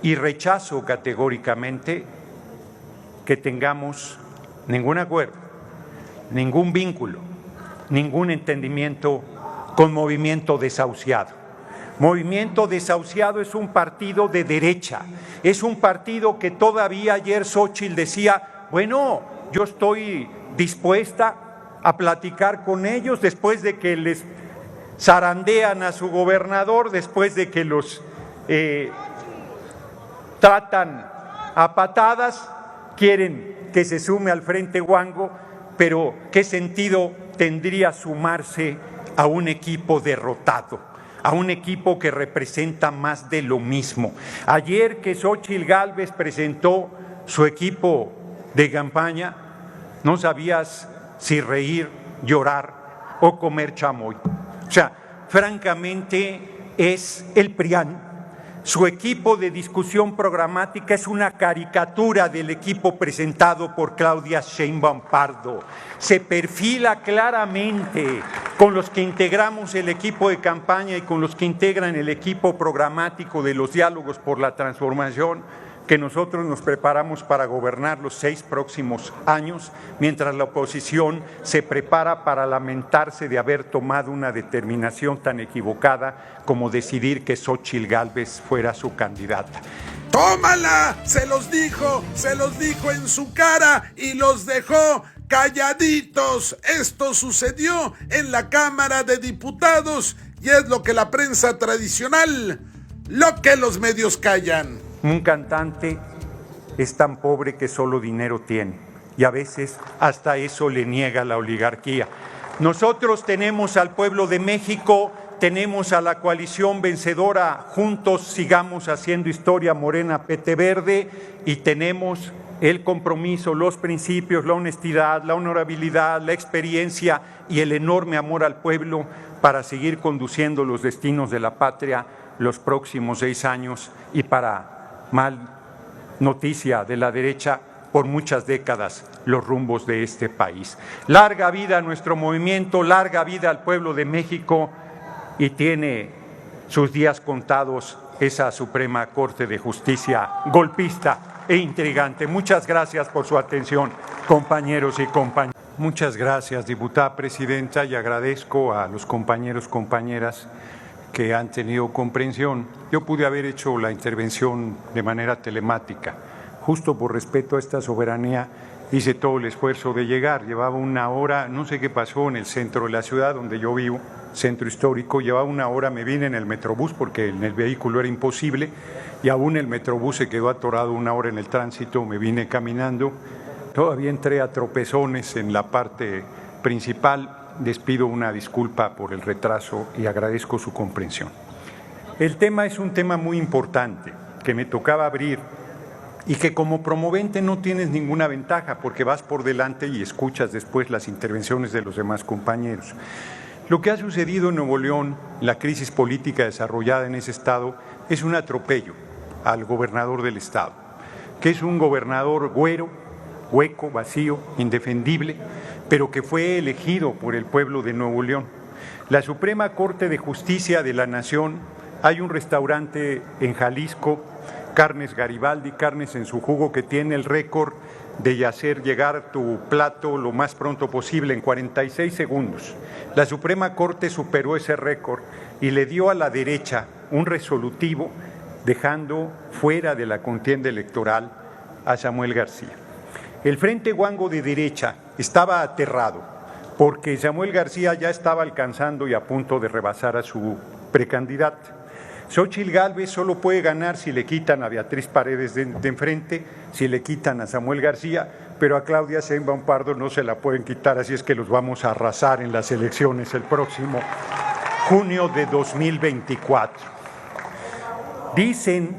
y rechazo categóricamente que tengamos ningún acuerdo, ningún vínculo, ningún entendimiento con Movimiento Desahuciado. Movimiento Desahuciado es un partido de derecha, es un partido que todavía ayer Xóchitl decía, bueno, yo estoy dispuesta a platicar con ellos después de que les zarandean a su gobernador, después de que los tratan a patadas, quieren que se sume al Frente Wango, pero ¿qué sentido tendría sumarse a un equipo derrotado, a un equipo que representa más de lo mismo? Ayer que Xóchitl Gálvez presentó su equipo de campaña, no sabías si reír, llorar o comer chamoy. O sea, francamente es el PRIAN. Su equipo de discusión programática es una caricatura del equipo presentado por Claudia Sheinbaum Pardo. Se perfila claramente con los que integramos el equipo de campaña y con los que integran el equipo programático de los diálogos por la transformación, que nosotros nos preparamos para gobernar los 6 próximos años, mientras la oposición se prepara para lamentarse de haber tomado una determinación tan equivocada como decidir que Xóchitl Gálvez fuera su candidata. ¡Tómala! Se los dijo en su cara y los dejó calladitos. Esto sucedió en la Cámara de Diputados y es lo que la prensa tradicional, lo que los medios callan. Un cantante es tan pobre que solo dinero tiene y a veces hasta eso le niega la oligarquía. Nosotros tenemos al pueblo de México, tenemos a la coalición vencedora, juntos sigamos haciendo historia, Morena, PT Verde, y tenemos el compromiso, los principios, la honestidad, la honorabilidad, la experiencia y el enorme amor al pueblo para seguir conduciendo los destinos de la patria los próximos 6 años y para mal noticia de la derecha, por muchas décadas los rumbos de este país. Larga vida a nuestro movimiento, larga vida al pueblo de México, y tiene sus días contados esa Suprema Corte de Justicia golpista e intrigante. Muchas gracias por su atención, compañeros y compañeras. Muchas gracias, diputada presidenta, y agradezco a los compañeros, compañeras que han tenido comprensión. Yo pude haber hecho la intervención de manera telemática. Justo por respeto a esta soberanía hice todo el esfuerzo de llegar. Llevaba 1 hora, no sé qué pasó en el centro de la ciudad donde yo vivo, centro histórico, llevaba 1 hora, me vine en el Metrobús porque en el vehículo era imposible y aún el Metrobús se quedó atorado 1 hora en el tránsito, me vine caminando. Todavía entré a tropezones en la parte principal. Les pido una disculpa por el retraso y agradezco su comprensión. El tema es un tema muy importante que me tocaba abrir y que como promovente no tienes ninguna ventaja porque vas por delante y escuchas después las intervenciones de los demás compañeros. Lo que ha sucedido en Nuevo León, la crisis política desarrollada en ese estado, es un atropello al gobernador del estado, que es un gobernador güero, hueco, vacío, indefendible, pero que fue elegido por el pueblo de Nuevo León. La Suprema Corte de Justicia de la Nación, hay un restaurante en Jalisco, Carnes Garibaldi, Carnes en su Jugo, que tiene el récord de hacer llegar tu plato lo más pronto posible, en 46 segundos. La Suprema Corte superó ese récord y le dio a la derecha un resolutivo, dejando fuera de la contienda electoral a Samuel García. El Frente Wango de derecha estaba aterrado porque Samuel García ya estaba alcanzando y a punto de rebasar a su precandidata. Xóchitl Gálvez solo puede ganar si le quitan a Beatriz Paredes de enfrente, si le quitan a Samuel García, pero a Claudia Sheinbaum Pardo no se la pueden quitar, así es que los vamos a arrasar en las elecciones el próximo junio de 2024. Dicen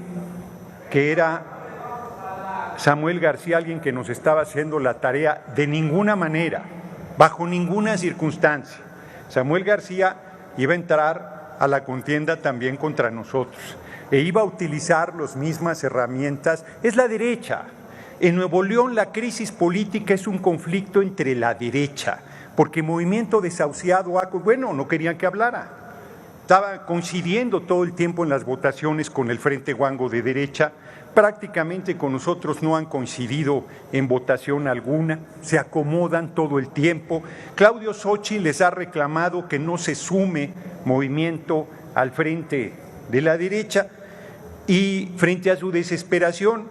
que era Samuel García alguien que nos estaba haciendo la tarea. De ninguna manera, bajo ninguna circunstancia. Samuel García iba a entrar a la contienda también contra nosotros e iba a utilizar las mismas herramientas. Es la derecha. En Nuevo León la crisis política es un conflicto entre la derecha, porque Movimiento Desahuciado, bueno, no querían que hablara. estaba coincidiendo todo el tiempo en las votaciones con el Frente Guango de derecha. Prácticamente con nosotros no han coincidido en votación alguna, se acomodan todo el tiempo. Claudio Xochitl les ha reclamado que no se sume Movimiento al frente de la derecha y frente a su desesperación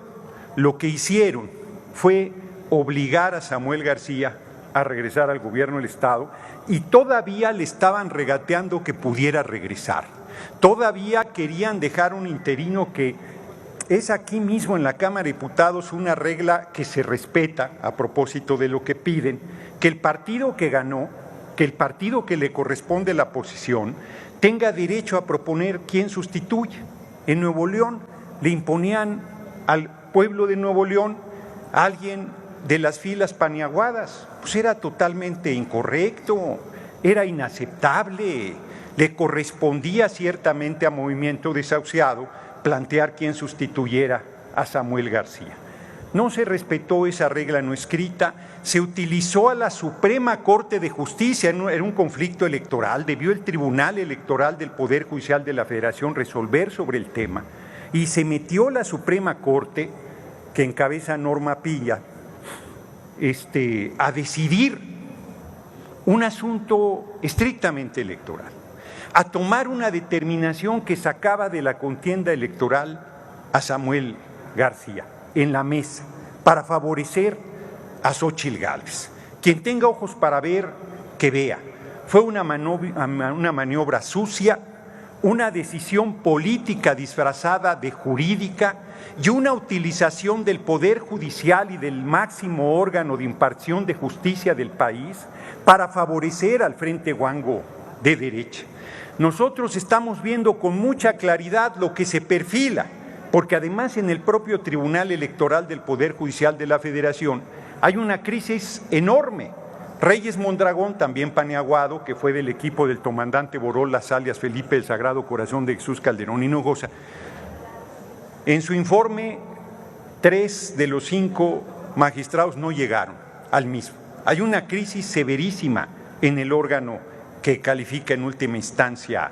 lo que hicieron fue obligar a Samuel García a regresar al gobierno del Estado y todavía le estaban regateando que pudiera regresar. Todavía querían dejar un interino que es aquí mismo en la Cámara de Diputados una regla que se respeta a propósito de lo que piden, que el partido que ganó, que el partido que le corresponde la posición, tenga derecho a proponer quién sustituye. En Nuevo León le imponían al pueblo de Nuevo León a alguien de las filas paniaguadas, pues era totalmente incorrecto, era inaceptable, le correspondía ciertamente a Movimiento Desahuciado plantear quién sustituyera a Samuel García. No se respetó esa regla no escrita, se utilizó a la Suprema Corte de Justicia en un conflicto electoral, debió el Tribunal Electoral del Poder Judicial de la Federación resolver sobre el tema y se metió la Suprema Corte, que encabeza Norma Pilla, a decidir un asunto estrictamente electoral, a tomar una determinación que sacaba de la contienda electoral a Samuel García en la mesa para favorecer a Xóchitl Gálvez. Quien tenga ojos para ver, que vea. Fue una maniobra sucia, una decisión política disfrazada de jurídica y una utilización del Poder Judicial y del máximo órgano de impartición de justicia del país para favorecer al Frente Guango de derecha. Nosotros estamos viendo con mucha claridad lo que se perfila, porque además en el propio Tribunal Electoral del Poder Judicial de la Federación hay una crisis enorme. Reyes Mondragón, también paniaguado, que fue del equipo del comandante Borolas, alias Felipe del Sagrado Corazón de Jesús Calderón Hinojosa, en su informe 3 de los 5 magistrados no llegaron al mismo. Hay una crisis severísima en el órgano que califica en última instancia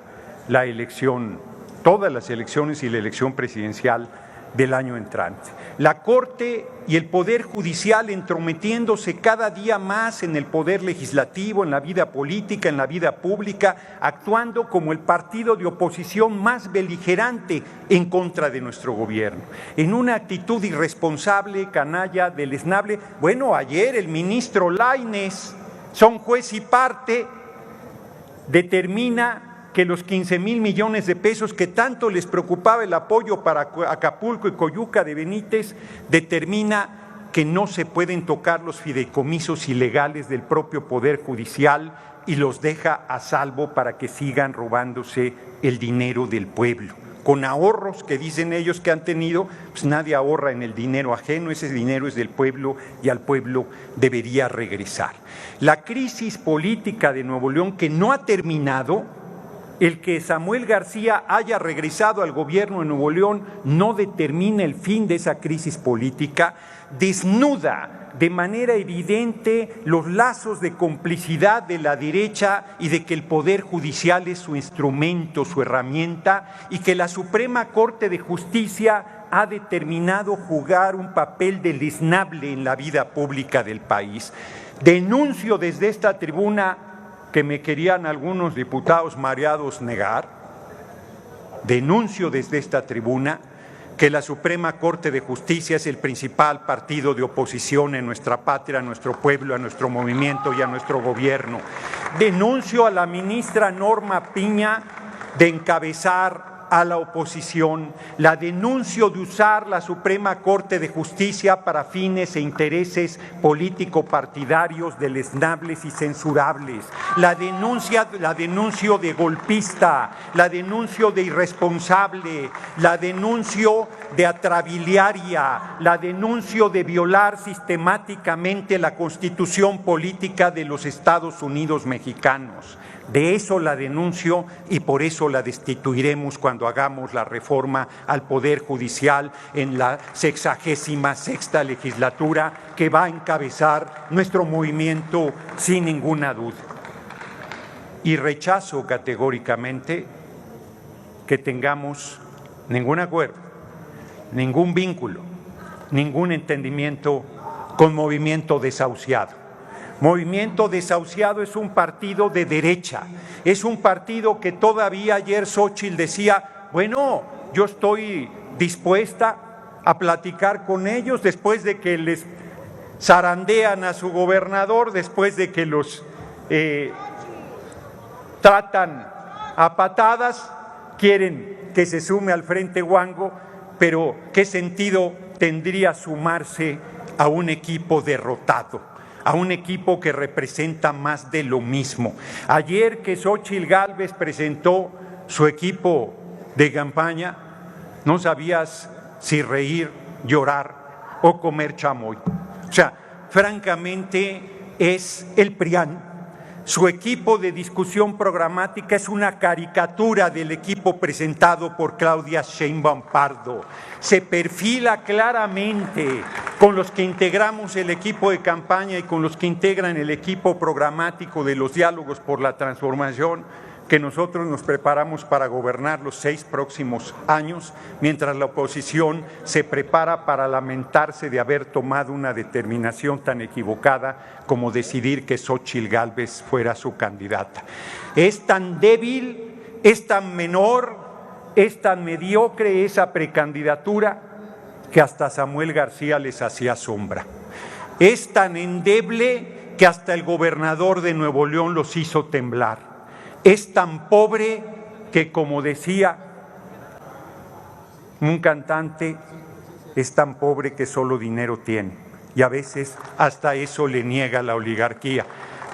la elección, todas las elecciones y la elección presidencial del año entrante. La Corte y el Poder Judicial entrometiéndose cada día más en el poder legislativo, en la vida política, en la vida pública, actuando como el partido de oposición más beligerante en contra de nuestro gobierno, en una actitud irresponsable, canalla, deleznable. Bueno, ayer el ministro Lainez, son juez y parte, determina que los 15,000 millones de pesos que tanto les preocupaba el apoyo para Acapulco y Coyuca de Benítez, determina que no se pueden tocar los fideicomisos ilegales del propio Poder Judicial y los deja a salvo para que sigan robándose el dinero del pueblo. Con ahorros que dicen ellos que han tenido, pues nadie ahorra en el dinero ajeno, ese dinero es del pueblo y al pueblo debería regresar. La crisis política de Nuevo León, que no ha terminado, el que Samuel García haya regresado al gobierno de Nuevo León no determina el fin de esa crisis política, desnuda de manera evidente los lazos de complicidad de la derecha y de que el Poder Judicial es su instrumento, su herramienta, y que la Suprema Corte de Justicia ha determinado jugar un papel deleznable en la vida pública del país. Denuncio desde esta tribuna que me querían algunos diputados mareados negar, denuncio desde esta tribuna que la Suprema Corte de Justicia es el principal partido de oposición en nuestra patria, a nuestro pueblo, a nuestro movimiento y a nuestro gobierno. Denuncio a la ministra Norma Piña de encabezar a la oposición, la denuncio de usar la Suprema Corte de Justicia para fines e intereses político-partidarios deleznables y censurables, la denuncio de golpista, la denuncio de irresponsable, la denuncio de atrabiliaria, la denuncio de violar sistemáticamente la Constitución política de los Estados Unidos mexicanos. De eso la denuncio y por eso la destituiremos cuando hagamos la reforma al Poder Judicial en la 66ª legislatura que va a encabezar nuestro movimiento sin ninguna duda. Y rechazo categóricamente que tengamos ningún acuerdo, ningún vínculo, ningún entendimiento con Movimiento Desahuciado. Movimiento Desahuciado es un partido de derecha, es un partido que todavía ayer Xóchitl decía, bueno, yo estoy dispuesta a platicar con ellos después de que les zarandean a su gobernador, después de que los tratan a patadas, quieren que se sume al Frente Huango, pero ¿qué sentido tendría sumarse a un equipo derrotado, a un equipo que representa más de lo mismo? Ayer que Xóchitl Gálvez presentó su equipo de campaña, no sabías si reír, llorar o comer chamoy. O sea, francamente es el PRIAN. Su equipo de discusión programática es una caricatura del equipo presentado por Claudia Sheinbaum Pardo. Se perfila claramente con los que integramos el equipo de campaña y con los que integran el equipo programático de los diálogos por la transformación, que nosotros nos preparamos para gobernar los 6 próximos años, mientras la oposición se prepara para lamentarse de haber tomado una determinación tan equivocada como decidir que Xóchitl Gálvez fuera su candidata. Es tan débil, es tan menor, es tan mediocre esa precandidatura que hasta Samuel García les hacía sombra. Es tan endeble que hasta el gobernador de Nuevo León los hizo temblar. Es tan pobre que, como decía un cantante, es tan pobre que solo dinero tiene, y a veces hasta eso le niega la oligarquía.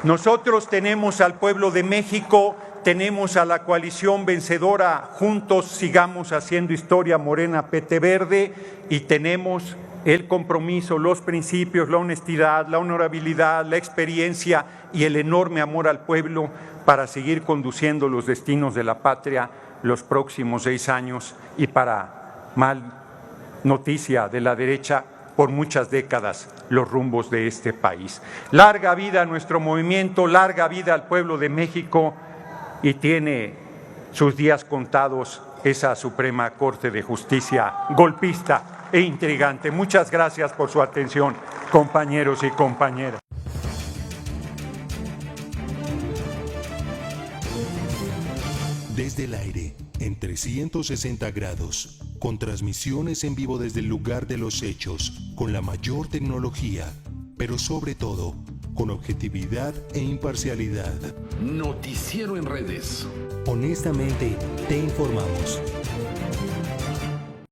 Nosotros tenemos al pueblo de México, tenemos a la coalición vencedora, juntos sigamos haciendo historia, Morena, PT Verde, y tenemos el compromiso, los principios, la honestidad, la honorabilidad, la experiencia y el enorme amor al pueblo para seguir conduciendo los destinos de la patria los próximos 6 años y, para mal noticia de la derecha, por muchas décadas los rumbos de este país. Larga vida a nuestro movimiento, larga vida al pueblo de México, y tiene sus días contados esa Suprema Corte de Justicia golpista e intrigante. Muchas gracias por su atención, compañeros y compañeras. Desde el aire, en 360 grados, con transmisiones en vivo desde el lugar de los hechos, con la mayor tecnología, pero sobre todo, con objetividad e imparcialidad. Noticiero en redes. Honestamente, te informamos.